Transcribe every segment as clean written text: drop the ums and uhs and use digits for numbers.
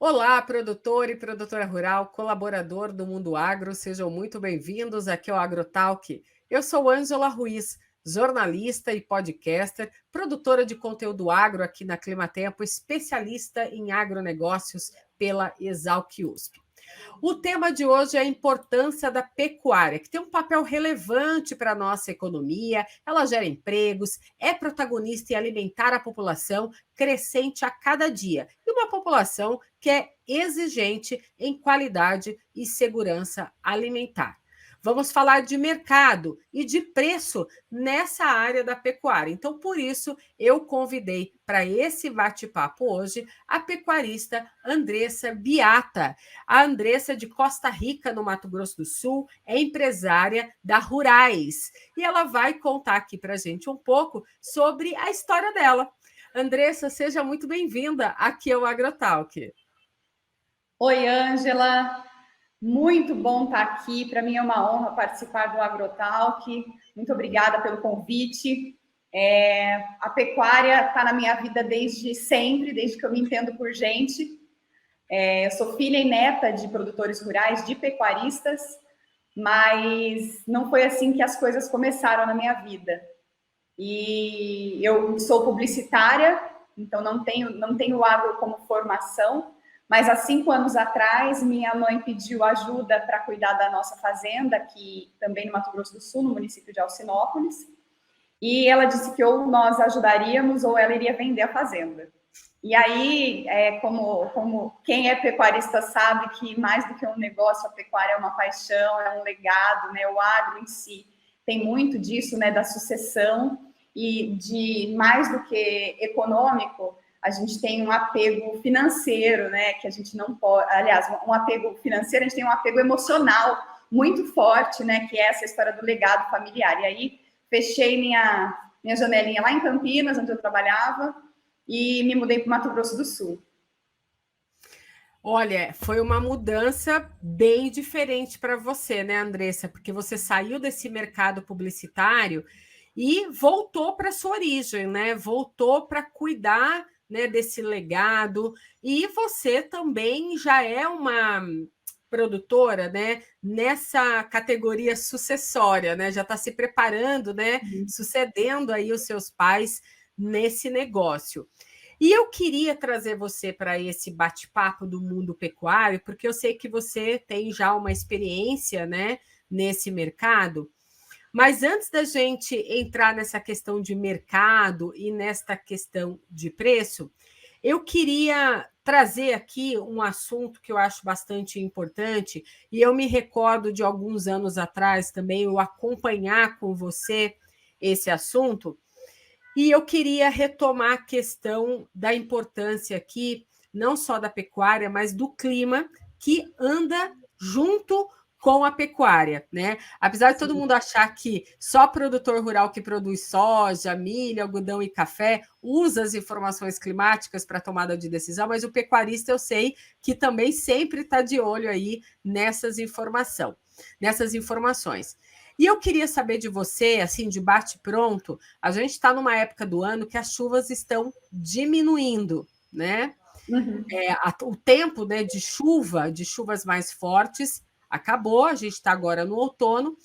Olá, produtor e produtora rural, colaborador do Mundo Agro, sejam muito bem-vindos aqui ao AgroTalk. Eu sou Ângela Ruiz, jornalista e podcaster, produtora de conteúdo agro aqui na Climatempo, especialista em agronegócios pela Exalc USP. O tema de hoje é a importância da pecuária, que tem um papel relevante para a nossa economia, ela gera empregos, é protagonista em alimentar a população crescente a cada dia, e uma população que é exigente em qualidade e segurança alimentar. Vamos falar de mercado e de preço nessa área da pecuária. Então, por isso, eu convidei para esse bate-papo hoje a pecuarista Andressa Biata. A Andressa é de Costa Rica, no Mato Grosso do Sul, é empresária da Rurais. E ela vai contar aqui para a gente um pouco sobre a história dela. Andressa, seja muito bem-vinda aqui ao AgroTalk. Oi, Ângela. Muito bom estar aqui. Para mim é uma honra participar do AgroTalk. Muito obrigada pelo convite. A pecuária está na minha vida desde sempre, desde que eu me entendo por gente. Eu sou filha e neta de produtores rurais, de pecuaristas, mas não foi assim que as coisas começaram na minha vida. E eu sou publicitária, então não tenho agro como formação, mas há 5 anos atrás, minha mãe pediu ajuda para cuidar da nossa fazenda, aqui também no Mato Grosso do Sul, no município de Alcinópolis. E ela disse que ou nós ajudaríamos ou ela iria vender a fazenda. E aí, como quem é pecuarista sabe que mais do que um negócio, a pecuária é uma paixão, é um legado, né? O agro em si tem muito disso, né? Da sucessão e de mais do que econômico, a gente tem um apego financeiro, né? Que a gente não pode, aliás, um apego financeiro, a gente tem um apego emocional muito forte, né? Que é essa história do legado familiar. E aí fechei minha janelinha lá em Campinas, onde eu trabalhava, e me mudei para o Mato Grosso do Sul. Olha, foi uma mudança bem diferente para você, né, Andressa? Porque você saiu desse mercado publicitário e voltou para sua origem, né? Voltou para cuidar, né, desse legado. E você também já é uma produtora, né, nessa categoria sucessória, né? Já está se preparando, né, sucedendo aí os seus pais nesse negócio. E eu queria trazer você para esse bate-papo do mundo pecuário, porque eu sei que você tem já uma experiência, né, nesse mercado. Mas antes da gente entrar nessa questão de mercado e nesta questão de preço, eu queria trazer aqui um assunto que eu acho bastante importante, e eu me recordo de alguns anos atrás também eu acompanhar com você esse assunto, e eu queria retomar a questão da importância aqui, não só da pecuária, mas do clima que anda junto com a pecuária, né? Apesar de todo mundo achar que só produtor rural que produz soja, milho, algodão e café usa as informações climáticas para tomada de decisão, mas o pecuarista eu sei que também sempre está de olho aí nessas informações. E eu queria saber de você, assim, de bate-pronto, a gente está numa época do ano que as chuvas estão diminuindo, né? Uhum. O tempo, né, de chuvas mais fortes, acabou, a gente está agora no outono,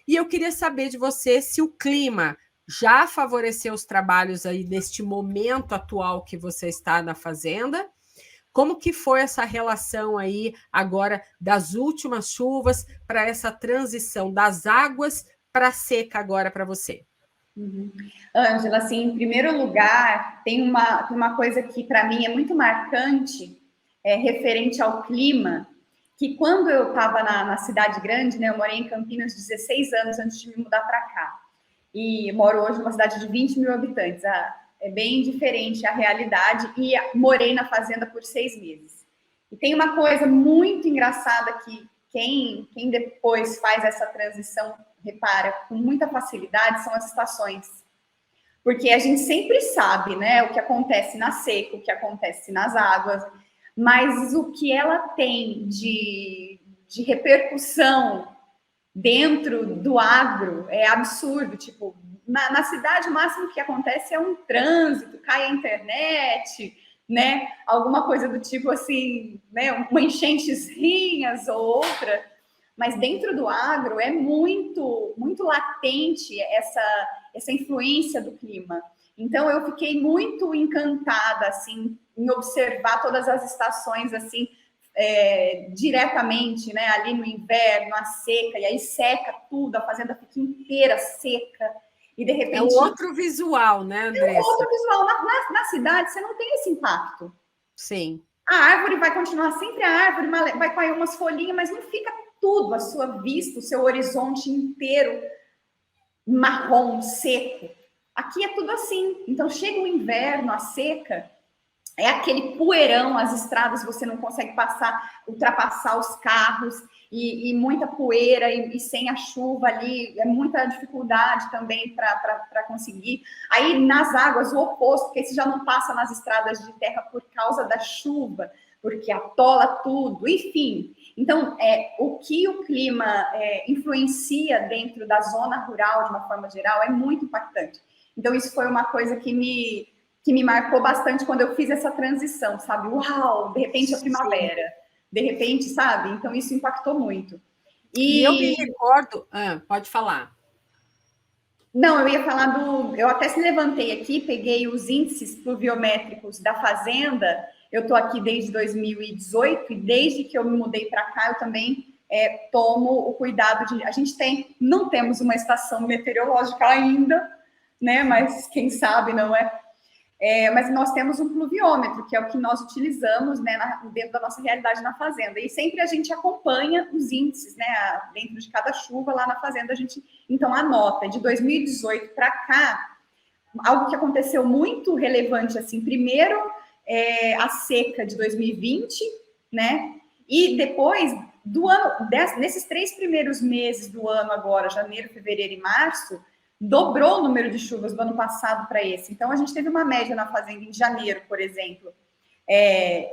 e eu queria saber de você se o clima já favoreceu os trabalhos aí neste momento atual que você está na fazenda. Como que foi essa relação aí agora das últimas chuvas para essa transição das águas para a seca agora para você? Ângela, assim, em primeiro lugar, tem uma coisa que para mim é muito marcante, referente ao clima, que quando eu estava na cidade grande, né, eu morei em Campinas 16 anos antes de me mudar para cá, e moro hoje numa cidade de 20 mil habitantes. É bem diferente a realidade, e morei na fazenda por 6 meses. E tem uma coisa muito engraçada que quem depois faz essa transição repara com muita facilidade, são as estações. Porque a gente sempre sabe, né, o que acontece na seca, o que acontece nas águas, mas o que ela tem de repercussão dentro do agro é absurdo. Tipo, na cidade o máximo que acontece é um trânsito, cai a internet, né? Alguma coisa do tipo assim, né? Uma enchentes ou outra. Mas dentro do agro é muito, muito latente essa influência do clima. Então eu fiquei muito encantada assim em observar todas as estações assim diretamente, né? Ali no inverno, a seca, e aí seca tudo, a fazenda fica inteira seca. E de repente. É um outro visual, né, Andressa? É um outro visual. Na cidade, você não tem esse impacto. Sim. A árvore vai continuar sempre a árvore, vai cair umas folhinhas, mas não fica tudo, a sua vista, o seu horizonte inteiro marrom, seco. Aqui é tudo assim. Então, chega o inverno, a seca, é aquele poeirão, as estradas você não consegue ultrapassar os carros, e muita poeira, e sem a chuva ali, é muita dificuldade também para conseguir. Aí nas águas, o oposto, porque você já não passa nas estradas de terra por causa da chuva, porque atola tudo, enfim. Então, o que o clima influencia dentro da zona rural, de uma forma geral, é muito impactante. Então, isso foi uma coisa que me marcou bastante quando eu fiz essa transição, sabe? Uau, de repente a primavera, de repente, sabe? Então isso impactou muito. E eu me recordo... pode falar. Não, eu ia falar eu até se levantei aqui, peguei os índices pluviométricos da fazenda, eu estou aqui desde 2018, e desde que eu me mudei para cá, eu também tomo o cuidado de... A gente não temos uma estação meteorológica ainda, né? Mas quem sabe, não é? Mas nós temos um pluviômetro, que é o que nós utilizamos, né, dentro da nossa realidade na fazenda. E sempre a gente acompanha os índices, né, dentro de cada chuva lá na fazenda, a gente então anota. De 2018 para cá, algo que aconteceu muito relevante, assim, primeiro a seca de 2020, né, e depois do ano, nesses 3 primeiros meses do ano agora, janeiro, fevereiro e março, dobrou o número de chuvas do ano passado para esse. Então, a gente teve uma média na fazenda em janeiro, por exemplo,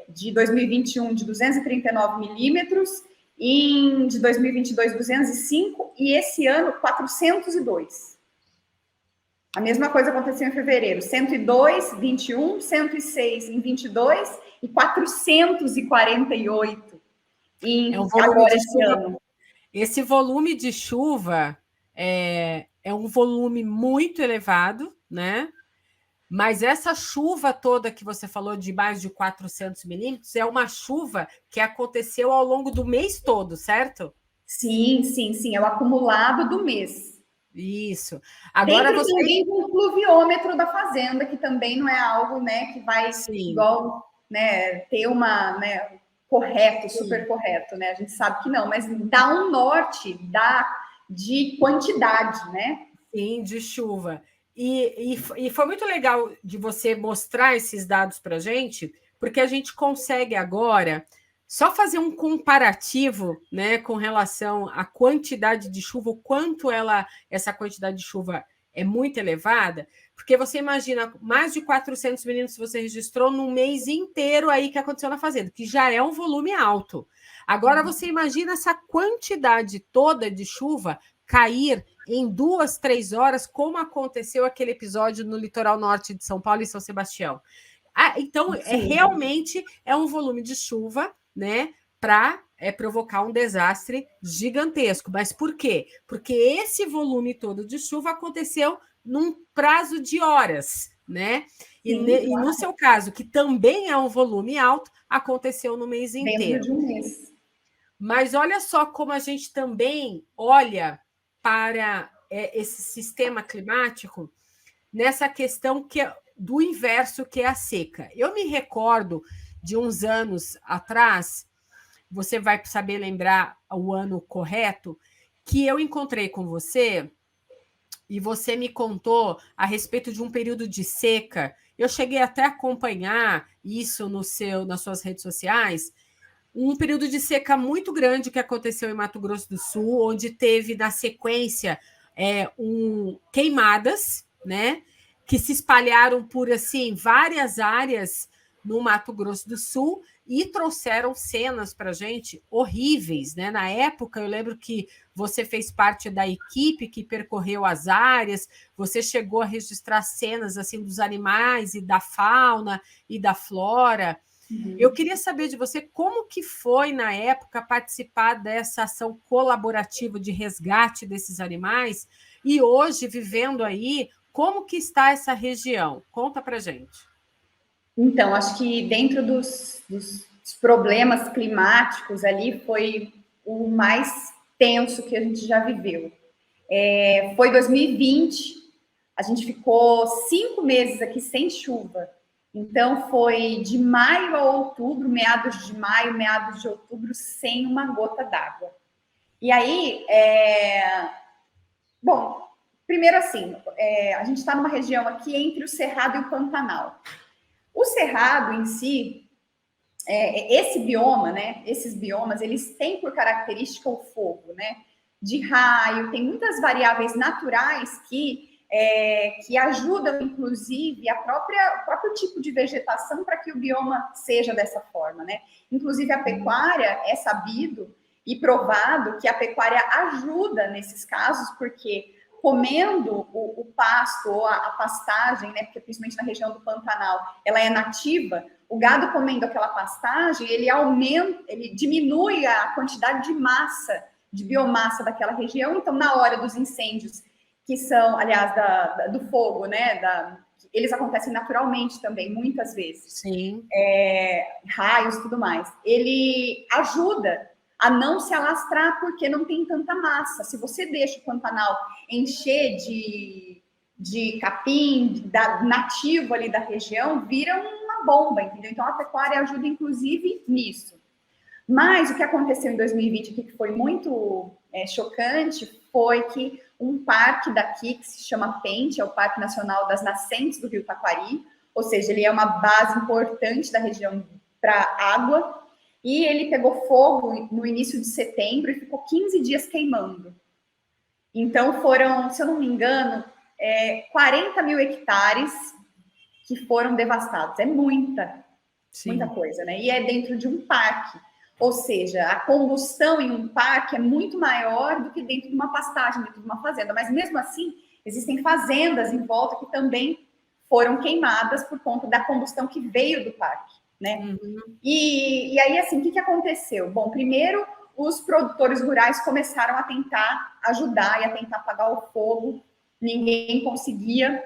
de 2021 de 239 milímetros, de 2022, 205, e esse ano, 402. A mesma coisa aconteceu em fevereiro, 102, 21, 106 em 22 e 448 agora esse ano. Esse volume de chuva é um volume muito elevado, né? Mas essa chuva toda que você falou de mais de 400 milímetros é uma chuva que aconteceu ao longo do mês todo, certo? Sim, é o acumulado do mês. Isso. Agora dentro também do pluviômetro da fazenda, que também não é algo, né, que vai igual, né, ter uma, né, correto, super correto, né? A gente sabe que não, mas dá um norte de quantidade, né? Sim, de chuva. E foi muito legal de você mostrar esses dados para a gente, porque a gente consegue agora só fazer um comparativo, né, com relação à quantidade de chuva, o quanto essa quantidade de chuva é muito elevada, porque você imagina, mais de 400 milímetros você registrou num mês inteiro aí que aconteceu na fazenda, que já é um volume alto. Agora você imagina essa quantidade toda de chuva cair em 2, 3 horas, como aconteceu aquele episódio no litoral norte de São Paulo e São Sebastião. Então, realmente é um volume de chuva, né, para provocar um desastre gigantesco. Mas por quê? Porque esse volume todo de chuva aconteceu num prazo de horas, né? E no seu caso, que também é um volume alto, aconteceu no mês inteiro. Dentro de um mês. Mas olha só como a gente também olha para esse sistema climático nessa questão do inverso, que é a seca. Eu me recordo de uns anos atrás, você vai saber lembrar o ano correto, que eu encontrei com você e você me contou a respeito de um período de seca. Eu cheguei até a acompanhar isso nas suas redes sociais, um período de seca muito grande que aconteceu em Mato Grosso do Sul, onde teve, na sequência, queimadas, né, que se espalharam por assim várias áreas no Mato Grosso do Sul, e trouxeram cenas para a gente horríveis, né? Na época, eu lembro que você fez parte da equipe que percorreu as áreas, você chegou a registrar cenas assim dos animais e da fauna e da flora. Eu queria saber de você como que foi, na época, participar dessa ação colaborativa de resgate desses animais e hoje, vivendo aí, como que está essa região? Conta para gente. Então, acho que dentro dos problemas climáticos ali foi o mais tenso que a gente já viveu. Foi 2020, a gente ficou 5 meses aqui sem chuva. Então, foi de maio a outubro, meados de maio, meados de outubro, sem uma gota d'água. E aí, bom, primeiro assim, a gente está numa região aqui entre o Cerrado e o Pantanal. O Cerrado em si, esse bioma, né? Esses biomas, eles têm por característica o fogo, né? De raio, tem muitas variáveis naturais que ajudam, inclusive, o próprio tipo de vegetação para que o bioma seja dessa forma, né? Inclusive, a pecuária é sabido e provado que a pecuária ajuda nesses casos, porque comendo o pasto ou a pastagem, né? Porque principalmente na região do Pantanal, ela é nativa. O gado comendo aquela pastagem, ele diminui a quantidade de massa, de biomassa daquela região. Então, na hora dos incêndios, que são, aliás, do fogo, né? Eles acontecem naturalmente também, muitas vezes. Sim. Raios e tudo mais. Ele ajuda a não se alastrar porque não tem tanta massa. Se você deixa o Pantanal encher de capim nativo ali da região, vira uma bomba, entendeu? Então a pecuária ajuda inclusive nisso. Mas o que aconteceu em 2020 aqui, que foi muito chocante, foi que um parque daqui, que se chama Pente, é o Parque Nacional das Nascentes do Rio Taquari, ou seja, ele é uma base importante da região para água, e ele pegou fogo no início de setembro e ficou 15 dias queimando. Então foram, se eu não me engano, 40 mil hectares que foram devastados. É muita coisa, né? E é dentro de um parque. Ou seja, a combustão em um parque é muito maior do que dentro de uma pastagem, dentro de uma fazenda. Mas mesmo assim, existem fazendas em volta que também foram queimadas por conta da combustão que veio do parque, né? Uhum. E aí, assim, o que aconteceu? Bom, primeiro, os produtores rurais começaram a tentar ajudar e a tentar apagar o fogo. Ninguém conseguia.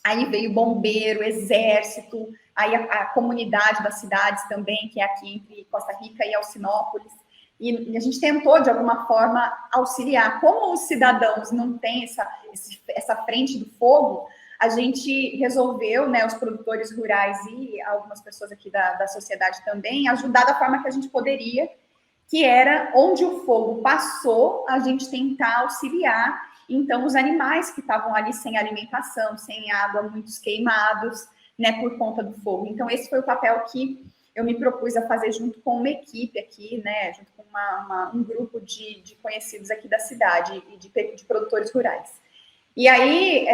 Aí veio bombeiro, exército, aí a comunidade das cidades também, que é aqui entre Costa Rica e Alcinópolis. E a gente tentou, de alguma forma, auxiliar. Como os cidadãos não têm essa frente do fogo, a gente resolveu, né, os produtores rurais e algumas pessoas aqui da sociedade também, ajudar da forma que a gente poderia, que era onde o fogo passou, a gente tentar auxiliar. Então, os animais que estavam ali sem alimentação, sem água, muitos queimados, né, por conta do fogo. Então, esse foi o papel que eu me propus a fazer junto com uma equipe aqui, né, junto com um grupo de conhecidos aqui da cidade e de produtores rurais. E aí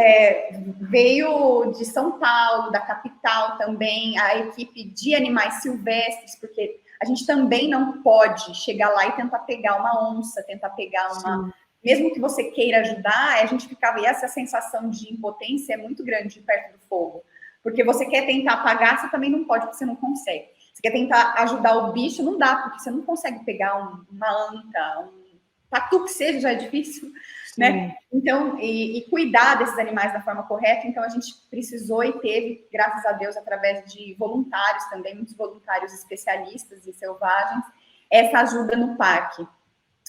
veio de São Paulo, da capital também, a equipe de animais silvestres, porque a gente também não pode chegar lá e tentar pegar uma onça, tentar pegar uma... Sim. Mesmo que você queira ajudar, a gente ficava... E essa sensação de impotência é muito grande perto do fogo. Porque você quer tentar apagar, você também não pode, porque você não consegue. Você quer tentar ajudar o bicho, não dá, porque você não consegue pegar uma anta, um tatu que seja, já é difícil, né? Então, e cuidar desses animais da forma correta. Então, a gente precisou e teve, graças a Deus, através de voluntários também, muitos voluntários especialistas e selvagens, essa ajuda no parque.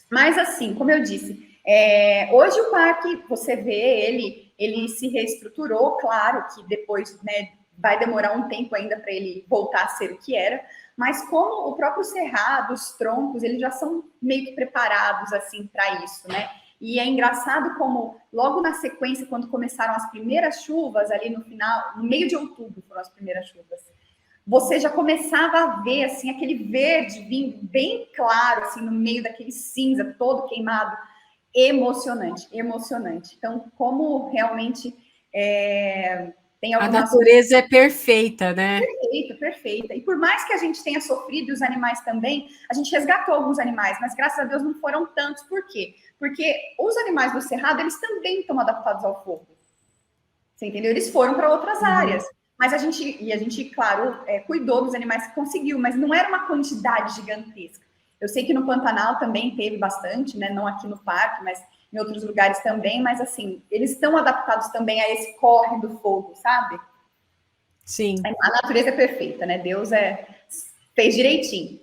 Mas, assim, como eu disse, hoje o parque, você vê, ele se reestruturou, claro que depois, né, vai demorar um tempo ainda para ele voltar a ser o que era, mas como o próprio cerrado, os troncos, eles já são meio que preparados, assim, para isso, né? E é engraçado como, logo na sequência, quando começaram as primeiras chuvas, ali no final, no meio de outubro foram as primeiras chuvas, você já começava a ver, assim, aquele verde vindo bem claro, assim, no meio daquele cinza todo queimado. Emocionante, emocionante. Então, como realmente A natureza é perfeita, né? Perfeita, perfeita. E por mais que a gente tenha sofrido, e os animais também, a gente resgatou alguns animais, mas graças a Deus não foram tantos. Por quê? Porque os animais do cerrado, eles também estão adaptados ao fogo. Você entendeu? Eles foram para outras áreas. Mas a gente, claro, cuidou dos animais que conseguiu, mas não era uma quantidade gigantesca. Eu sei que no Pantanal também teve bastante, né? Não aqui no parque, mas em outros lugares também. Mas assim, eles estão adaptados também a esse corre do fogo, sabe? Sim. A natureza é perfeita, né? Deus fez direitinho.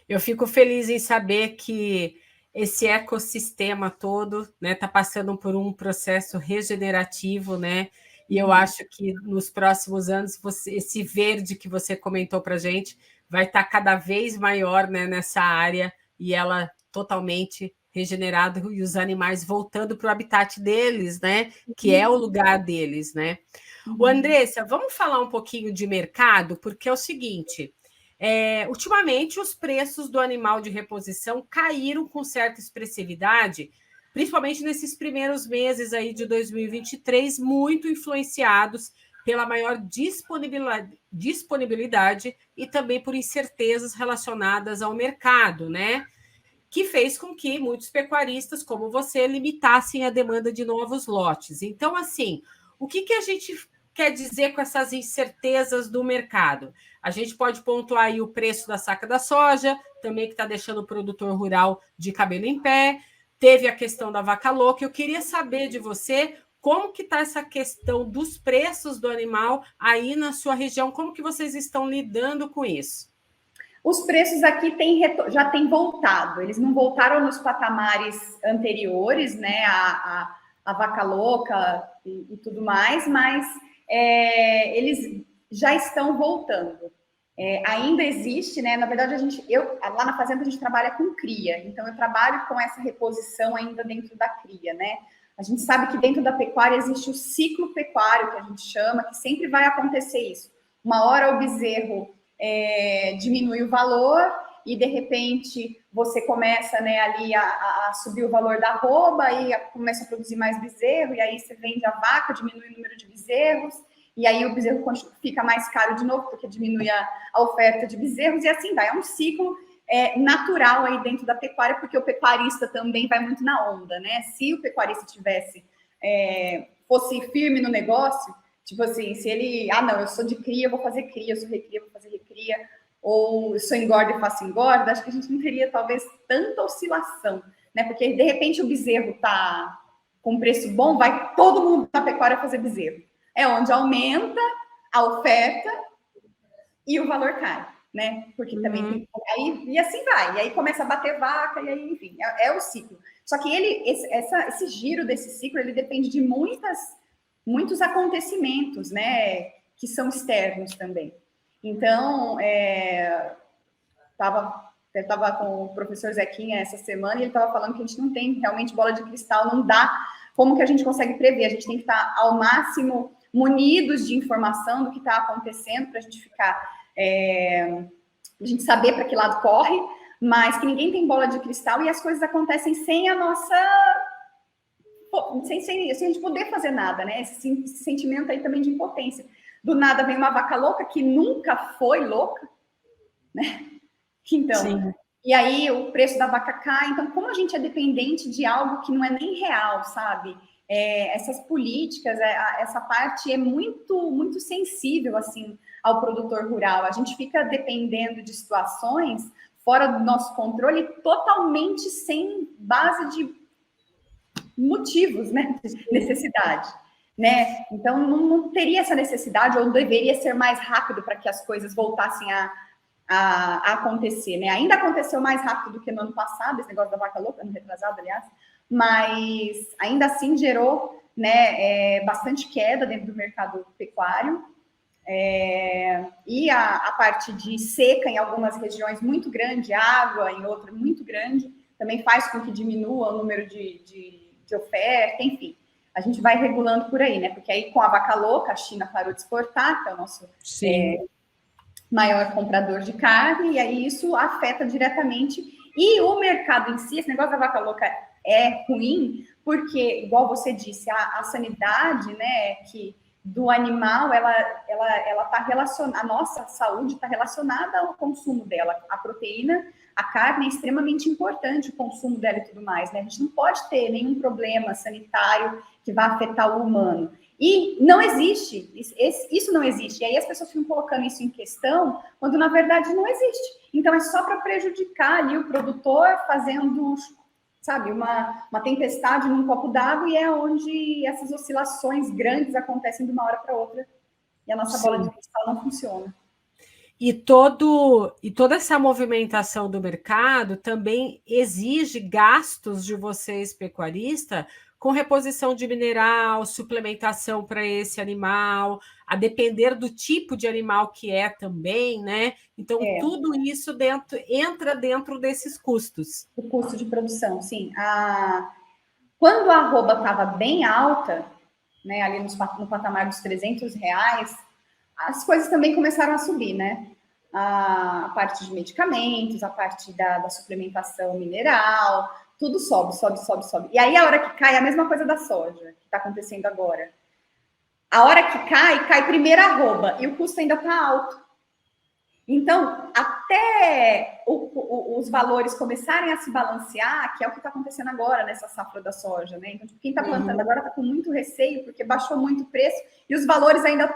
Eu fico feliz em saber que esse ecossistema todo, né, está passando por um processo regenerativo, né? E eu acho que nos próximos anos esse verde que você comentou para a gente vai estar cada vez maior, né, nessa área e ela totalmente regenerada e os animais voltando para o habitat deles, né? Que é o lugar deles, né? O Andressa, vamos falar um pouquinho de mercado, porque é o seguinte. Ultimamente, os preços do animal de reposição caíram com certa expressividade, principalmente nesses primeiros meses aí de 2023, muito influenciados pela maior disponibilidade e também por incertezas relacionadas ao mercado, né? Que fez com que muitos pecuaristas, como você, limitassem a demanda de novos lotes. Então, assim, o que a gente quer dizer com essas incertezas do mercado? A gente pode pontuar aí o preço da saca da soja, também que está deixando o produtor rural de cabelo em pé. Teve a questão da vaca louca. Eu queria saber de você como que está essa questão dos preços do animal aí na sua região, como que vocês estão lidando com isso? Os preços aqui já têm voltado, eles não voltaram nos patamares anteriores, né? A vaca louca e tudo mais, mas eles já estão voltando. Ainda existe, né? Na verdade, lá na fazenda a gente trabalha com cria, então eu trabalho com essa reposição ainda dentro da cria, né? A gente sabe que dentro da pecuária existe o ciclo pecuário, que a gente chama, que sempre vai acontecer isso. Uma hora o bezerro diminui o valor e de repente você começa, né, ali a subir o valor da arroba e começa a produzir mais bezerro e aí você vende a vaca, diminui o número de bezerros e aí o bezerro fica mais caro de novo porque diminui a oferta de bezerros e assim vai. É um ciclo natural aí dentro da pecuária, porque o pecuarista também vai muito na onda, né? Se o pecuarista fosse firme no negócio, tipo assim, se ele, não, eu sou de cria, eu vou fazer cria, eu sou recria, eu vou fazer recria, ou eu sou engorda e faço engorda, acho que a gente não teria, talvez, tanta oscilação, né? Porque, de repente, o bezerro tá com preço bom, vai todo mundo na pecuária fazer bezerro. É onde aumenta a oferta e o valor cai, né? Porque também tem... E assim vai, e aí começa a bater vaca, e aí, enfim, é o ciclo. Só que esse giro desse ciclo, ele depende de muitos acontecimentos, né, que são externos também. Então, eu estava com o professor Zequinha essa semana e ele estava falando que a gente não tem realmente bola de cristal, não dá como que a gente consegue prever, a gente tem que estar ao máximo munidos de informação do que está acontecendo para a gente ficar, a gente saber para que lado corre, mas que ninguém tem bola de cristal e as coisas acontecem sem a nossa... sem a gente poder fazer nada, né? Esse sentimento aí também de impotência. Do nada vem uma vaca louca que nunca foi louca, né? Então, sim. E aí o preço da vaca cai. Então, como a gente é dependente de algo que não é nem real, sabe? Essas políticas, essa parte é muito, muito sensível, assim, ao produtor rural. A gente fica dependendo de situações fora do nosso controle, totalmente sem base de motivos, né, de necessidade, né? Então não teria essa necessidade ou deveria ser mais rápido para que as coisas voltassem a acontecer, né? Ainda aconteceu mais rápido do que no ano passado, esse negócio da vaca louca, ano retrasado, aliás, mas ainda assim gerou, né, bastante queda dentro do mercado pecuário. E a parte de seca em algumas regiões muito grande, água em outras muito grande, também faz com que diminua o número de oferta, enfim. A gente vai regulando por aí, né? Porque aí com a vaca louca, a China parou de exportar, que é o nosso maior comprador de carne, e aí isso afeta diretamente. E o mercado em si, esse negócio da vaca louca é ruim, porque, igual você disse, a sanidade, né, que do animal, ela está relacionada, a nossa saúde está relacionada ao consumo dela. A proteína, a carne é extremamente importante, o consumo dela e tudo mais, né? A gente não pode ter nenhum problema sanitário que vá afetar o humano. E não existe, isso não existe. E aí as pessoas ficam colocando isso em questão, quando na verdade não existe. Então é só para prejudicar ali o produtor fazendo, sabe, uma tempestade num copo d'água, e é onde essas oscilações grandes acontecem de uma hora para outra e a nossa bola de cristal não funciona. E toda essa movimentação do mercado também exige gastos de vocês, pecuarista, com reposição de mineral, suplementação para esse animal, a depender do tipo de animal que é também, né? Então, tudo isso entra dentro desses custos. O custo de produção, sim. Quando a arroba estava bem alta, né, ali no patamar dos R$300, as coisas também começaram a subir, né? A parte de medicamentos, a parte da suplementação mineral, tudo sobe. E aí, a hora que cai, é a mesma coisa da soja, que está acontecendo agora. A hora que cai primeiro a arroba, e o custo ainda está alto. Então, até os valores começarem a se balancear, que é o que está acontecendo agora nessa safra da soja, né? Então, quem está plantando agora está com muito receio, porque baixou muito o preço, e os valores ainda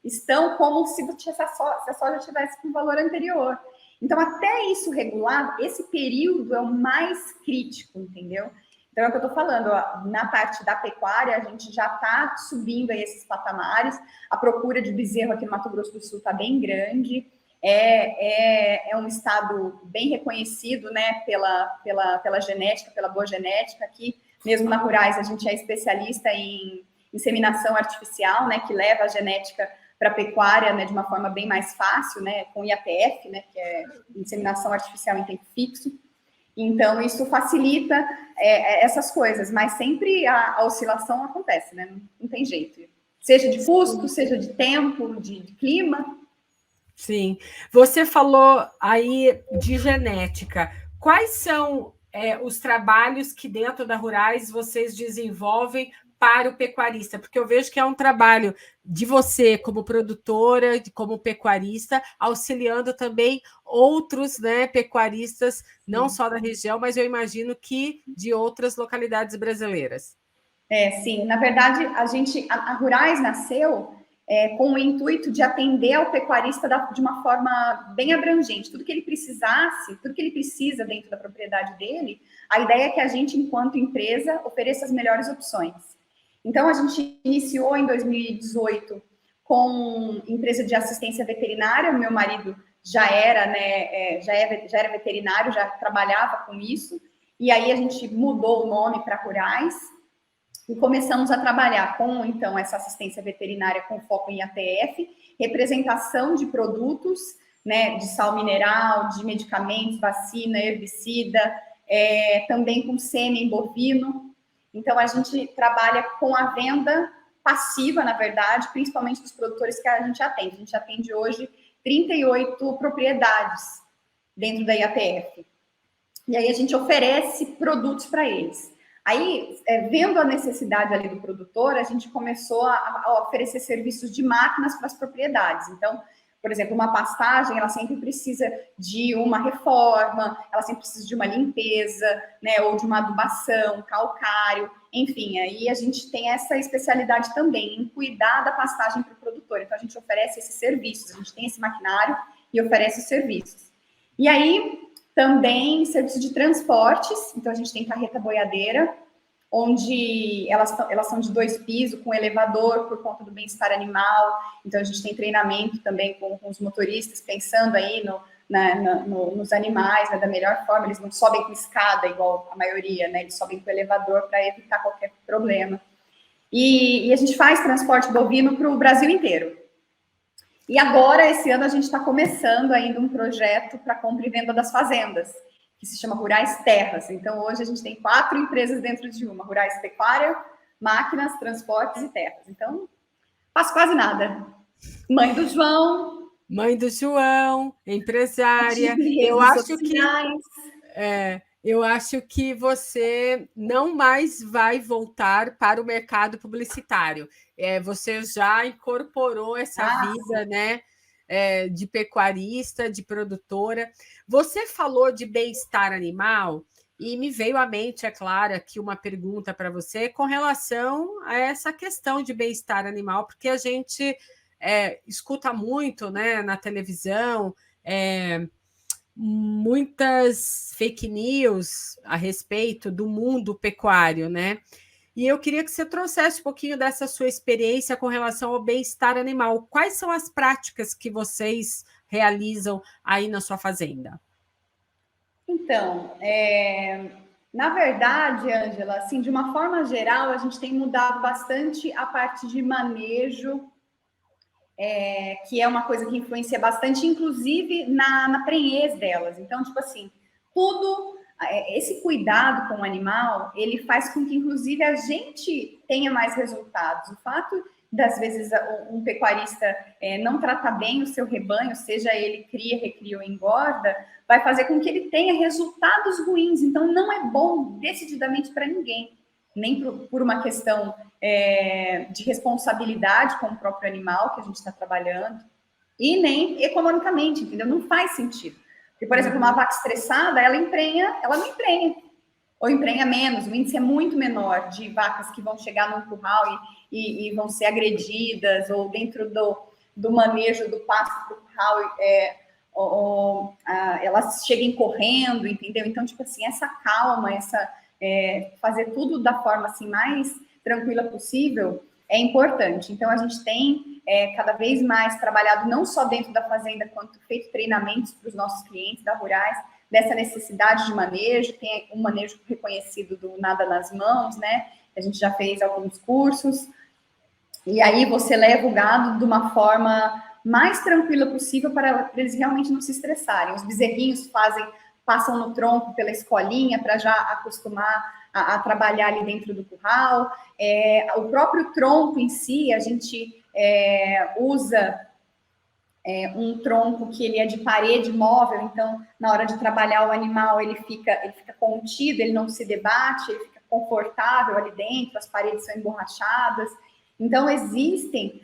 estão como se a soja estivesse com o valor anterior. Então, até isso regular, esse período é o mais crítico, entendeu? Então, é o que eu estou falando, ó, na parte da pecuária, a gente já está subindo aí esses patamares, a procura de bezerro aqui no Mato Grosso do Sul está bem grande, é um estado bem reconhecido, né, pela genética, pela boa genética. Aqui, mesmo na Rurais, a gente é especialista em inseminação artificial, né, que leva a genética para a pecuária, né, de uma forma bem mais fácil, né, com IATF, né, que é inseminação artificial em tempo fixo. Então, isso facilita essas coisas, mas sempre a oscilação acontece, né? Não tem jeito. Seja de custo, seja de tempo, de clima. Sim. Você falou aí de genética. Quais são os trabalhos que dentro da Rurais vocês desenvolvem para o pecuarista? Porque eu vejo que é um trabalho de você como produtora, como pecuarista, auxiliando também outros, né, pecuaristas, não só da região, mas eu imagino que de outras localidades brasileiras. Sim. Na verdade, a Rurais nasceu com o intuito de atender ao pecuarista de uma forma bem abrangente. Tudo que ele precisasse, tudo que ele precisa dentro da propriedade dele, a ideia é que a gente, enquanto empresa, ofereça as melhores opções. Então, a gente iniciou em 2018 com empresa de assistência veterinária. Meu marido já era veterinário, já trabalhava com isso. E aí a gente mudou o nome para Rurais e começamos a trabalhar com, então, essa assistência veterinária com foco em ATF, representação de produtos, né, de sal mineral, de medicamentos, vacina, herbicida, também com sêmen bovino. Então, a gente trabalha com a venda passiva, na verdade, principalmente dos produtores que a gente atende. A gente atende hoje 38 propriedades dentro da IATF. E aí a gente oferece produtos para eles. Aí, vendo a necessidade ali do produtor, a gente começou a oferecer serviços de máquinas para as propriedades. Então, por exemplo, uma pastagem, ela sempre precisa de uma reforma, ela sempre precisa de uma limpeza, né, ou de uma adubação, calcário, enfim, aí a gente tem essa especialidade também em cuidar da pastagem para o produtor. Então, a gente oferece esses serviços, a gente tem esse maquinário e oferece os serviços. E aí, também serviço de transportes, então a gente tem carreta boiadeira, onde elas são de 2 pisos, com elevador, por conta do bem-estar animal. Então, a gente tem treinamento também com os motoristas, pensando aí nos animais, né, da melhor forma. Eles não sobem com escada, igual a maioria, né? Eles sobem com elevador para evitar qualquer problema. E a gente faz transporte bovino para o Brasil inteiro. E agora, esse ano, a gente está começando ainda um projeto para compra e venda das fazendas, que se chama Rurais Terras. Então, hoje a gente tem 4 empresas dentro de uma: Rurais Pecuária, Máquinas, Transportes e Terras. Então, faço quase nada. Mãe do João. Mãe do João, empresária. Eu acho que você não mais vai voltar para o mercado publicitário. Você já incorporou essa vida, né? De pecuarista, de produtora. Você falou de bem-estar animal e me veio à mente, é claro, aqui uma pergunta para você com relação a essa questão de bem-estar animal, porque a gente escuta muito, né, na televisão. Muitas fake news a respeito do mundo pecuário, né? E eu queria que você trouxesse um pouquinho dessa sua experiência com relação ao bem-estar animal. Quais são as práticas que vocês realizam aí na sua fazenda? Então, na verdade, Ângela, assim, de uma forma geral, a gente tem mudado bastante a parte de manejo, que é uma coisa que influencia bastante, inclusive na prenhez delas. Então, tipo assim, tudo, esse cuidado com o animal, ele faz com que, inclusive, a gente tenha mais resultados. O fato das vezes um pecuarista não trata bem o seu rebanho, seja ele cria, recria ou engorda, vai fazer com que ele tenha resultados ruins. Então, não é bom decididamente para ninguém, nem por uma questão de responsabilidade com o próprio animal que a gente está trabalhando, e nem economicamente, entendeu? Não faz sentido. Porque, por exemplo, uma vaca estressada, ela não emprenha, ou emprenha menos, o índice é muito menor de vacas que vão chegar num curral e vão ser agredidas, ou dentro do manejo do pasto do curral, elas cheguem correndo, entendeu? Então, tipo assim, essa calma, fazer tudo da forma assim mais tranquila possível é importante. Então, a gente tem cada vez mais trabalhado não só dentro da fazenda, quanto feito treinamentos para os nossos clientes da Rurais, dessa necessidade de manejo. Tem um manejo reconhecido do Nada nas Mãos, né? A gente já fez alguns cursos. E aí você leva o gado de uma forma mais tranquila possível para eles realmente não se estressarem. Os bezerrinhos passam no tronco pela escolinha para já acostumar a trabalhar ali dentro do curral. O próprio tronco em si, a gente usa um tronco que ele é de parede móvel, então na hora de trabalhar o animal ele fica contido, ele não se debate, ele fica confortável ali dentro, as paredes são emborrachadas. Então existem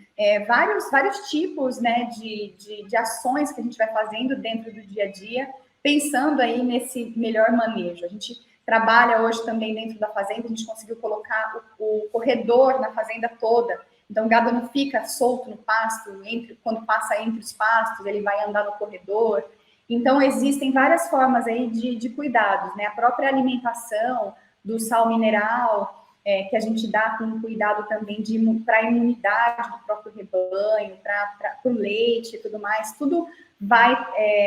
vários tipos, né, de ações que a gente vai fazendo dentro do dia a dia, pensando aí nesse melhor manejo. A gente trabalha hoje também dentro da fazenda, a gente conseguiu colocar o corredor na fazenda toda. Então, o gado não fica solto no pasto, quando passa entre os pastos, ele vai andar no corredor. Então, existem várias formas aí de cuidados, né? A própria alimentação do sal mineral, que a gente dá com cuidado também para a imunidade do próprio rebanho, para o leite e tudo mais, tudo vai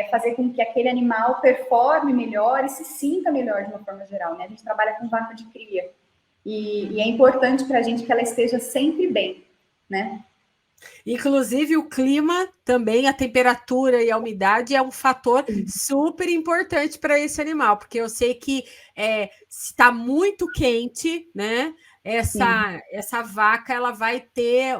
fazer com que aquele animal performe melhor e se sinta melhor de uma forma geral, né? A gente trabalha com vaca de cria e é importante para a gente que ela esteja sempre bem, né? Inclusive, o clima também, a temperatura e a umidade é um fator super importante para esse animal, porque eu sei que se está muito quente, né? Essa vaca ela vai ter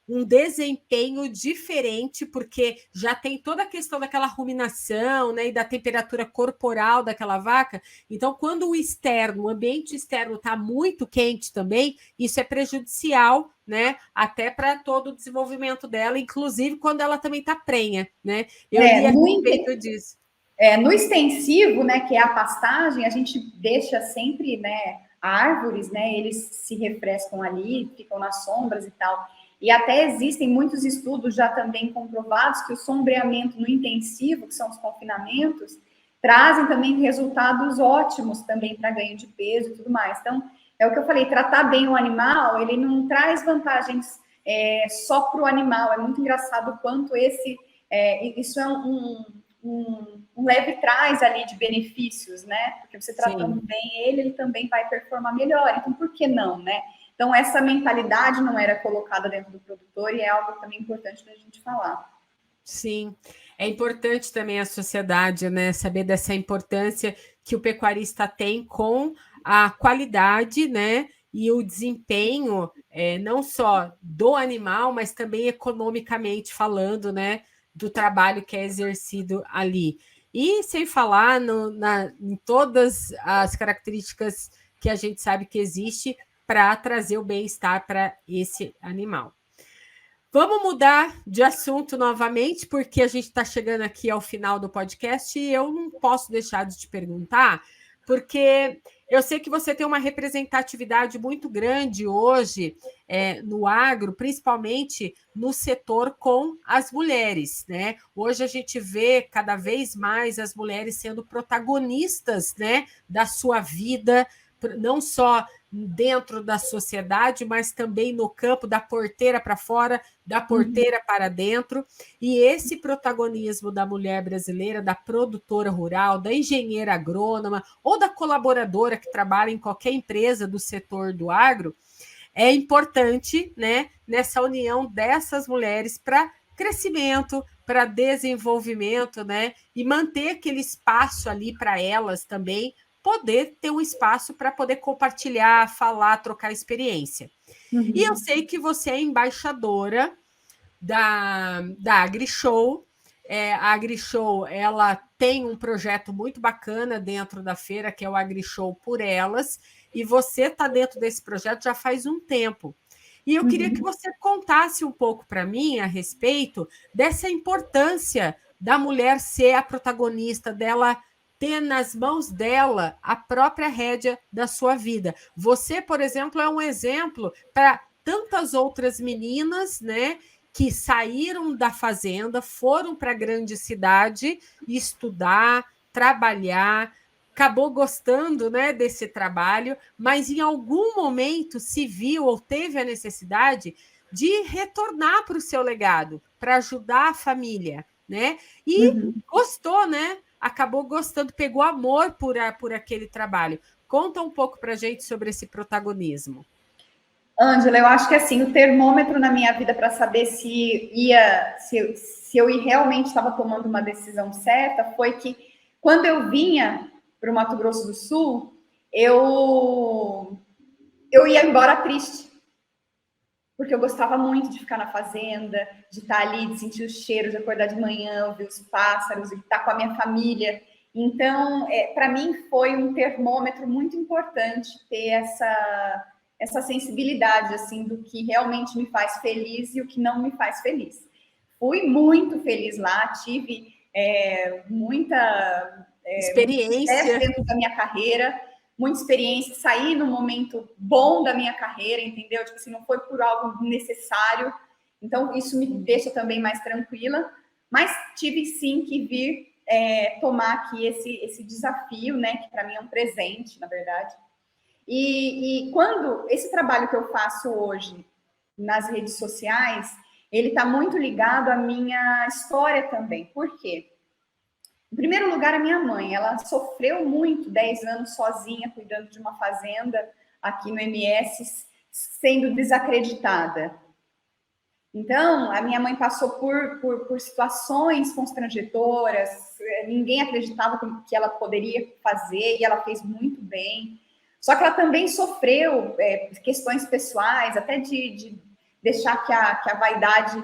um desempenho diferente, porque já tem toda a questão daquela ruminação, né, e da temperatura corporal daquela vaca. Então, quando o ambiente externo está muito quente também, isso é prejudicial, né, até para todo o desenvolvimento dela, inclusive quando ela também está prenha, né? Eu li a respeito disso. No extensivo, né, que é a pastagem, a gente deixa sempre, né, árvores, né, eles se refrescam ali, ficam nas sombras e tal. E até existem muitos estudos já também comprovados que o sombreamento no intensivo, que são os confinamentos, trazem também resultados ótimos também para ganho de peso e tudo mais. Então, é o que eu falei, tratar bem o animal, ele não traz vantagens só para o animal. É muito engraçado o quanto isso é um leve trás ali de benefícios, né? Porque você tratando Sim. bem ele também vai performar melhor. Então, por que não, né? Então, essa mentalidade não era colocada dentro do produtor e é algo também importante da gente falar. Sim, é importante também a sociedade, né, saber dessa importância que o pecuarista tem com a qualidade, né, e o desempenho, não só do animal, mas também economicamente falando, né, do trabalho que é exercido ali. E sem falar em todas as características que a gente sabe que existe para trazer o bem-estar para esse animal. Vamos mudar de assunto novamente, porque a gente está chegando aqui ao final do podcast e eu não posso deixar de te perguntar, porque eu sei que você tem uma representatividade muito grande hoje no agro, principalmente no setor com as mulheres, né? Hoje a gente vê cada vez mais as mulheres sendo protagonistas, né, da sua vida, não só dentro da sociedade, mas também no campo, da porteira para fora, da porteira para dentro. E esse protagonismo da mulher brasileira, da produtora rural, da engenheira agrônoma ou da colaboradora que trabalha em qualquer empresa do setor do agro, é importante, né, nessa união dessas mulheres para crescimento, para desenvolvimento, né, e manter aquele espaço ali para elas também poder ter um espaço para poder compartilhar, falar, trocar experiência. Uhum. E eu sei que você é embaixadora da AgriShow. A AgriShow, ela tem um projeto muito bacana dentro da feira, que é o AgriShow por Elas, e você está dentro desse projeto já faz um tempo. E eu queria que você contasse um pouco para mim a respeito dessa importância da mulher ser a protagonista, dela ter nas mãos dela a própria rédea da sua vida. Você, por exemplo, é um exemplo para tantas outras meninas, né, que saíram da fazenda, foram para a grande cidade estudar, trabalhar, acabou gostando, né, desse trabalho, mas em algum momento se viu ou teve a necessidade de retornar para o seu legado, para ajudar a família, né? E gostou, né? Acabou gostando, pegou amor por aquele trabalho. Conta um pouco para a gente sobre esse protagonismo. Ângela, eu acho que assim, o termômetro na minha vida para saber se eu realmente estava tomando uma decisão certa foi que quando eu vinha para o Mato Grosso do Sul, eu ia embora triste. Porque eu gostava muito de ficar na fazenda, de estar ali, de sentir o cheiro, de acordar de manhã, ouvir os pássaros, de estar com a minha família. Então, para mim foi um termômetro muito importante ter essa sensibilidade assim do que realmente me faz feliz e o que não me faz feliz. Fui muito feliz lá, tive muita experiência dentro da minha carreira, muita experiência, saí no momento bom da minha carreira, entendeu? Tipo assim, não foi por algo necessário. Então, isso me deixa também mais tranquila. Mas tive sim que vir tomar aqui esse desafio, né? Que para mim é um presente, na verdade. E quando esse trabalho que eu faço hoje nas redes sociais, ele está muito ligado à minha história também. Por quê? Em primeiro lugar, a minha mãe, ela sofreu muito, 10 anos sozinha, cuidando de uma fazenda aqui no MS, sendo desacreditada. Então, a minha mãe passou por situações constrangedoras, ninguém acreditava que ela poderia fazer, e ela fez muito bem. Só que ela também sofreu questões pessoais, até de deixar que a vaidade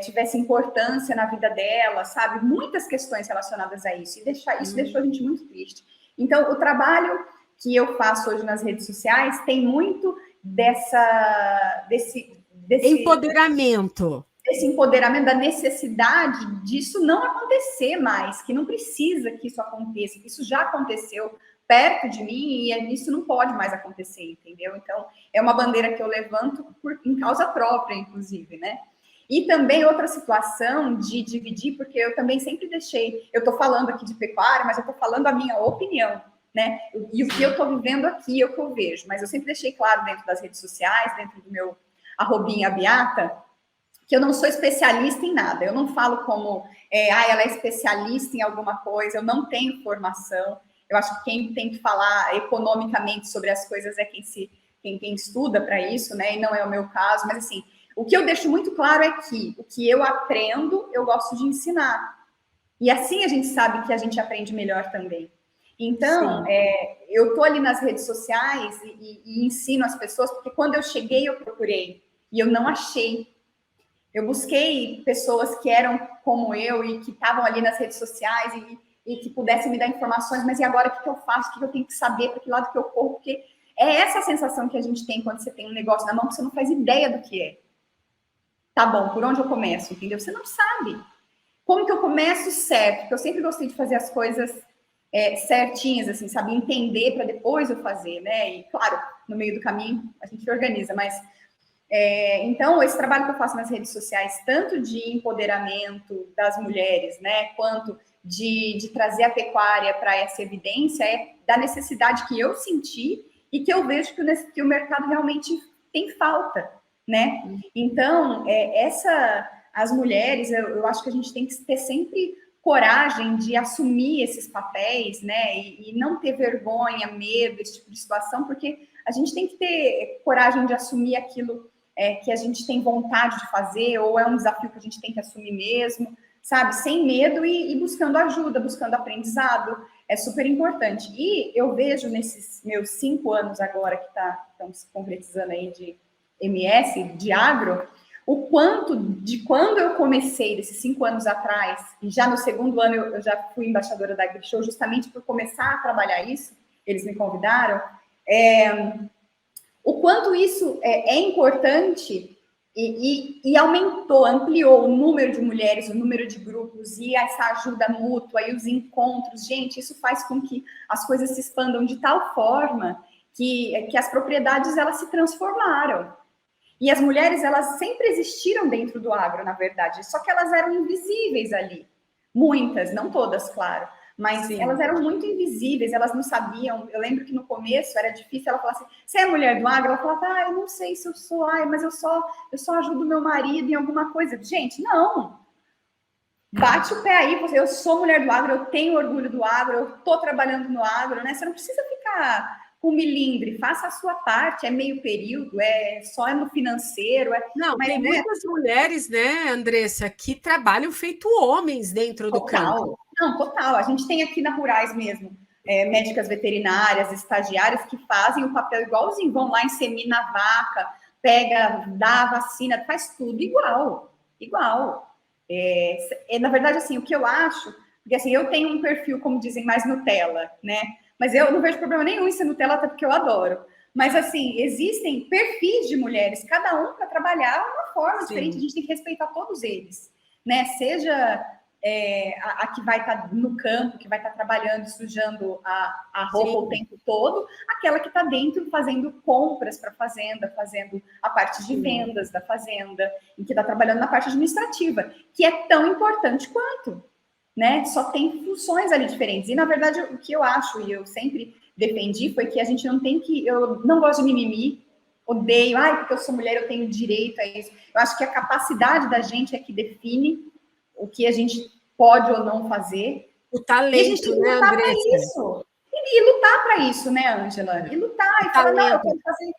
tivesse importância na vida dela, sabe? Muitas questões relacionadas a isso. E isso deixou a gente muito triste. Então, o trabalho que eu faço hoje nas redes sociais tem muito desse empoderamento. Esse empoderamento da necessidade disso não acontecer mais, que não precisa que isso aconteça, que isso já aconteceu perto de mim e isso não pode mais acontecer, entendeu? Então, é uma bandeira que eu levanto em causa própria, inclusive, né? E também outra situação de dividir, porque eu também sempre deixei, eu tô falando aqui de pecuária, mas eu tô falando a minha opinião, né? E o que eu tô vivendo aqui é o que eu vejo, mas eu sempre deixei claro dentro das redes sociais, dentro do meu @ Beata, que eu não sou especialista em nada, eu não falo como, ela é especialista em alguma coisa, eu não tenho formação. Eu acho que quem tem que falar economicamente sobre as coisas é quem estuda para isso, né? E não é o meu caso, mas assim, o que eu deixo muito claro é que o que eu aprendo, eu gosto de ensinar. E assim a gente sabe que a gente aprende melhor também. Então, eu tô ali nas redes sociais e ensino as pessoas, porque quando eu cheguei, eu procurei e eu não achei. Eu busquei pessoas que eram como eu e que estavam ali nas redes sociais e que pudesse me dar informações, mas e agora o que eu faço? O que eu tenho que saber? Para que lado que eu corro? Porque é essa sensação que a gente tem quando você tem um negócio na mão que você não faz ideia do que é. Tá bom, por onde eu começo? Entendeu? Você não sabe. Como que eu começo certo? Porque eu sempre gostei de fazer as coisas certinhas, assim, sabe? Entender para depois eu fazer, né? E, claro, no meio do caminho a gente organiza, mas... então, esse trabalho que eu faço nas redes sociais, tanto de empoderamento das mulheres, né? Quanto de trazer a pecuária para essa evidência, é da necessidade que eu senti e que eu vejo que o mercado realmente tem falta, né? Então, as mulheres, eu acho que a gente tem que ter sempre coragem de assumir esses papéis, né? E não ter vergonha, medo, esse tipo de situação, porque a gente tem que ter coragem de assumir aquilo que a gente tem vontade de fazer, ou é um desafio que a gente tem que assumir mesmo, sabe? Sem medo e buscando ajuda, buscando aprendizado. É super importante. E eu vejo nesses meus 5 anos agora, que estão se concretizando aí de MS, de agro, o quanto de quando eu comecei, desses 5 anos atrás, e já no segundo ano eu já fui embaixadora da AgriShow, justamente por começar a trabalhar isso, eles me convidaram, o quanto isso é importante e aumentou, ampliou o número de mulheres, o número de grupos e essa ajuda mútua e os encontros. Gente, isso faz com que as coisas se expandam de tal forma que as propriedades elas se transformaram. E as mulheres, elas sempre existiram dentro do agro, na verdade, só que elas eram invisíveis ali. Muitas, não todas, claro, mas sim, elas eram muito invisíveis, elas não sabiam. Eu lembro que no começo era difícil, ela falava assim, você é mulher do agro? Ela falava, eu não sei se eu sou, mas eu só ajudo meu marido em alguma coisa. Gente, não! Bate o pé aí, eu sou mulher do agro, eu tenho orgulho do agro, eu estou trabalhando no agro, né? Você não precisa ficar com milindre, faça a sua parte, é meio período, só no financeiro. Não, mas, tem muitas mulheres, né, Andressa, que trabalham feito homens dentro do campo. Não, total. A gente tem aqui na Rurais mesmo, médicas veterinárias, estagiárias que fazem o papel igualzinho, vão lá, insemina a vaca, dá a vacina, faz tudo igual. Na verdade, assim, o que eu acho, porque assim, eu tenho um perfil, como dizem, mais Nutella, né? Mas eu não vejo problema nenhum em ser Nutella, até porque eu adoro. Mas, assim, existem perfis de mulheres, cada um para trabalhar uma forma diferente, a gente tem que respeitar todos eles, né? Seja a que vai estar no campo, que vai estar trabalhando, sujando a roupa o tempo todo, aquela que está dentro fazendo compras para a fazenda, fazendo a parte de vendas da fazenda, e que está trabalhando na parte administrativa, que é tão importante quanto, né? Só tem funções ali diferentes. E, na verdade, o que eu acho, e eu sempre defendi, foi que a gente não tem que... Eu não gosto de mimimi, odeio, porque eu sou mulher, eu tenho direito a isso. Eu acho que a capacidade da gente é que define o que a gente pode ou não fazer. O talento, e a gente tem que lutar para isso. E lutar para isso, né, Ângela? E lutar, e falar, não, eu quero fazer...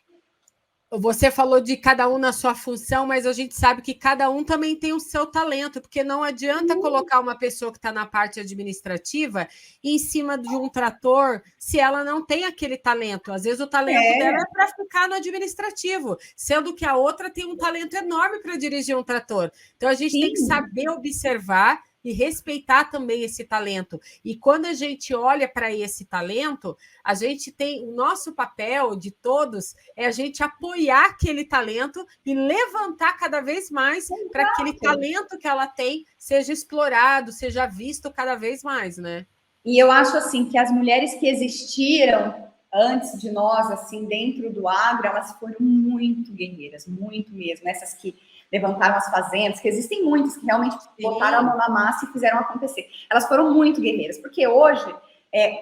Você falou de cada um na sua função, mas a gente sabe que cada um também tem o seu talento, porque não adianta colocar uma pessoa que está na parte administrativa em cima de um trator se ela não tem aquele talento. Às vezes o talento dela é para ficar no administrativo, sendo que a outra tem um talento enorme para dirigir um trator. Então a gente tem que saber observar e respeitar também esse talento. E quando a gente olha para esse talento, a gente tem o nosso papel de todos é a gente apoiar aquele talento e levantar cada vez mais para que aquele talento que ela tem seja explorado, seja visto cada vez mais, né? E eu acho assim que as mulheres que existiram antes de nós, assim, dentro do agro, elas foram muito guerreiras, muito mesmo. Essas que levantaram as fazendas, que existem muitas que realmente botaram a mão na massa e fizeram acontecer. Elas foram muito guerreiras, porque hoje,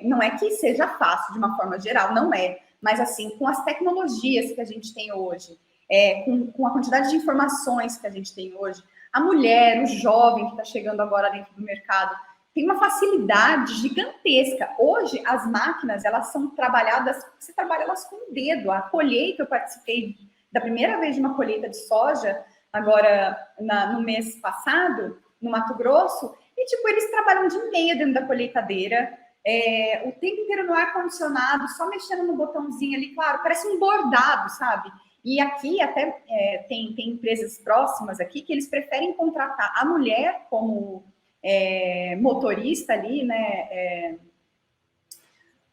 não é que seja fácil de uma forma geral, não é, mas assim, com as tecnologias que a gente tem hoje, com a quantidade de informações que a gente tem hoje, a mulher, o jovem que está chegando agora dentro do mercado, tem uma facilidade gigantesca. Hoje, as máquinas, elas são trabalhadas, você trabalha elas com o dedo. A colheita, eu participei da primeira vez de uma colheita de soja, agora no mês passado, no Mato Grosso, e tipo, eles trabalham de meia dentro da colheitadeira, o tempo inteiro no ar-condicionado, só mexendo no botãozinho ali, claro, parece um bordado, sabe? E aqui até tem empresas próximas aqui que eles preferem contratar a mulher como motorista ali, né?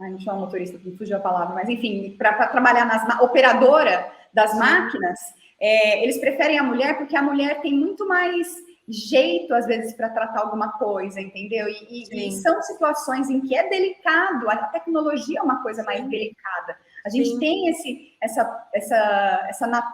Não chama motorista, que fugiu a palavra, mas enfim, para trabalhar operadora das máquinas, eles preferem a mulher porque a mulher tem muito mais jeito, às vezes, para tratar alguma coisa, entendeu? E são situações em que é delicado, a tecnologia é uma coisa mais delicada. A gente tem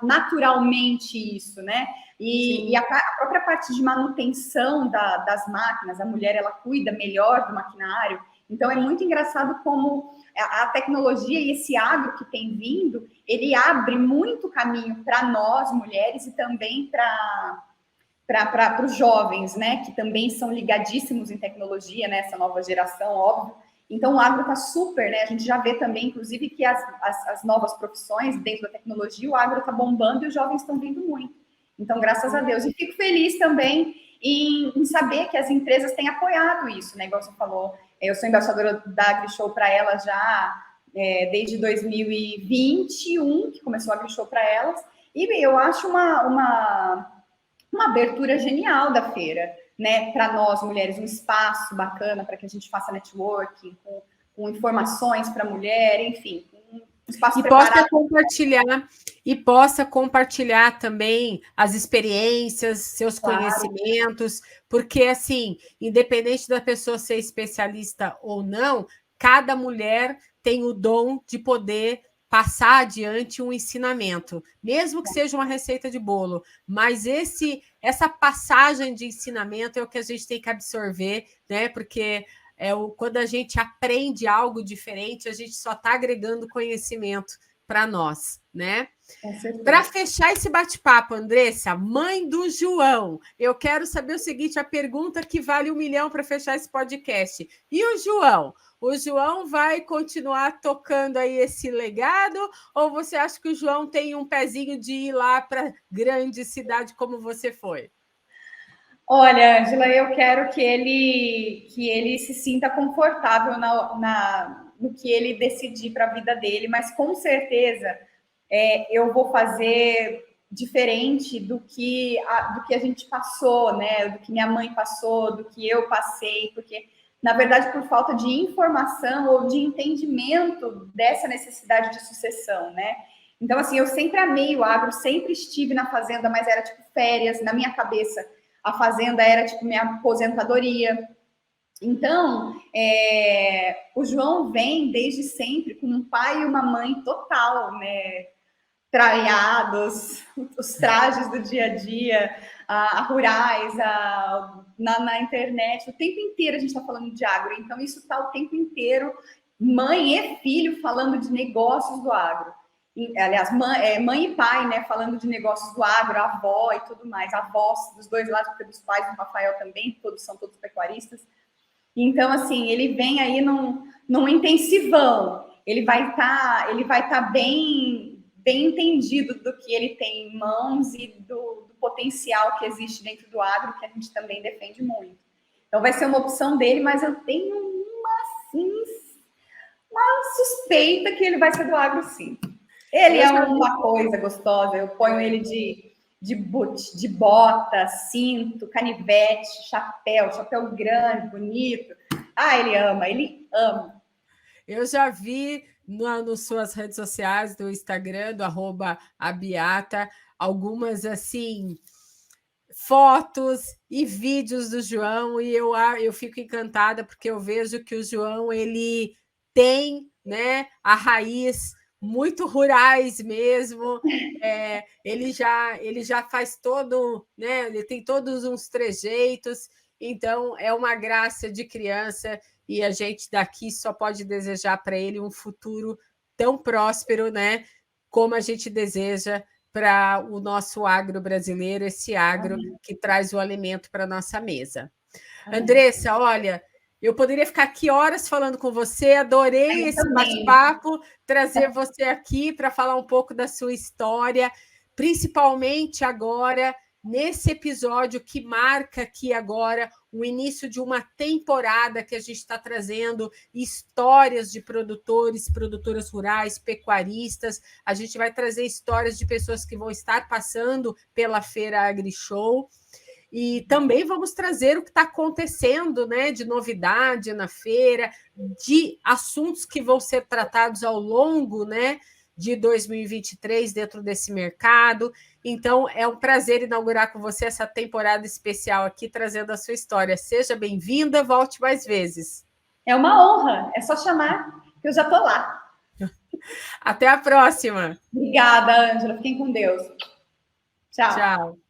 naturalmente isso, né? E a própria parte de manutenção das máquinas, a mulher, ela cuida melhor do maquinário. Então, é muito engraçado como a tecnologia e esse agro que tem vindo, ele abre muito caminho para nós, mulheres, e também para os jovens, né, que também são ligadíssimos em tecnologia, né, essa nova geração, óbvio. Então, o agro está super, né, a gente já vê também, inclusive, que as novas profissões dentro da tecnologia, o agro está bombando e os jovens estão vindo muito. Então, graças a Deus. E fico feliz também em saber que as empresas têm apoiado isso, né, igual você falou. Eu sou embaixadora da AgriShow para elas já desde 2021, que começou a AgriShow para elas, e eu acho uma abertura genial da feira, né? Para nós, mulheres, um espaço bacana para que a gente faça networking, com informações para a mulher, enfim, um espaço preparado. Possa compartilhar também as experiências, seus conhecimentos, porque, assim, independente da pessoa ser especialista ou não, cada mulher tem o dom de poder passar adiante um ensinamento, mesmo que seja uma receita de bolo, mas essa passagem de ensinamento é o que a gente tem que absorver, né? Porque quando a gente aprende algo diferente, a gente só está agregando conhecimento para nós, né? Para fechar esse bate-papo, Andressa, mãe do João, eu quero saber o seguinte, a pergunta que vale 1 milhão para fechar esse podcast. E o João? O João vai continuar tocando aí esse legado ou você acha que o João tem um pezinho de ir lá para grande cidade como você foi? Olha, Ângela, eu quero que ele se sinta confortável no que ele decidir para a vida dele, mas com certeza eu vou fazer diferente do que a gente passou, né? Do que minha mãe passou, do que eu passei, porque, na verdade, por falta de informação ou de entendimento dessa necessidade de sucessão, né? Então, assim, eu sempre amei o agro, sempre estive na fazenda, mas era tipo férias, na minha cabeça. A fazenda era tipo minha aposentadoria. Então, o João vem desde sempre com um pai e uma mãe total, né? Tralhados, os trajes do dia a dia, rurais, na internet, o tempo inteiro a gente está falando de agro. Então, isso está o tempo inteiro, mãe e filho falando de negócios do agro. Aliás, mãe e pai, né, falando de negócios do agro, a avó e tudo mais, avós dos dois lados, porque dos pais do Rafael também, são todos pecuaristas. Então, assim, ele vem aí num intensivão, ele vai tá bem entendido do que ele tem em mãos e do potencial que existe dentro do agro, que a gente também defende muito. Então, vai ser uma opção dele, mas eu tenho uma suspeita que ele vai ser do agro, sim. Ele é uma coisa gostosa, eu ponho ele de boot, de bota, cinto, canivete, chapéu grande, bonito. Ele ama. Eu já vi nas suas redes sociais, do Instagram, do @abiata, algumas, assim, fotos e vídeos do João, e eu fico encantada, porque eu vejo que o João, ele tem, né, a raiz muito rurais mesmo, ele já faz todo, né, ele tem todos uns trejeitos, então é uma graça de criança, e a gente daqui só pode desejar para ele um futuro tão próspero, né, como a gente deseja para o nosso agro brasileiro, esse agro que traz o alimento para a nossa mesa. Andressa, olha, eu poderia ficar aqui horas falando com você, adorei esse bate-papo, trazer você aqui para falar um pouco da sua história, principalmente agora, nesse episódio que marca aqui agora o início de uma temporada que a gente está trazendo histórias de produtores, produtoras rurais, pecuaristas. A gente vai trazer histórias de pessoas que vão estar passando pela Feira AgriShow. E também vamos trazer o que está acontecendo, né, de novidade na feira, de assuntos que vão ser tratados ao longo, né, de 2023 dentro desse mercado. Então, é um prazer inaugurar com você essa temporada especial aqui, trazendo a sua história. Seja bem-vinda, volte mais vezes. É uma honra, é só chamar que eu já estou lá. Até a próxima. Obrigada, Ângela. Fiquem com Deus. Tchau. Tchau.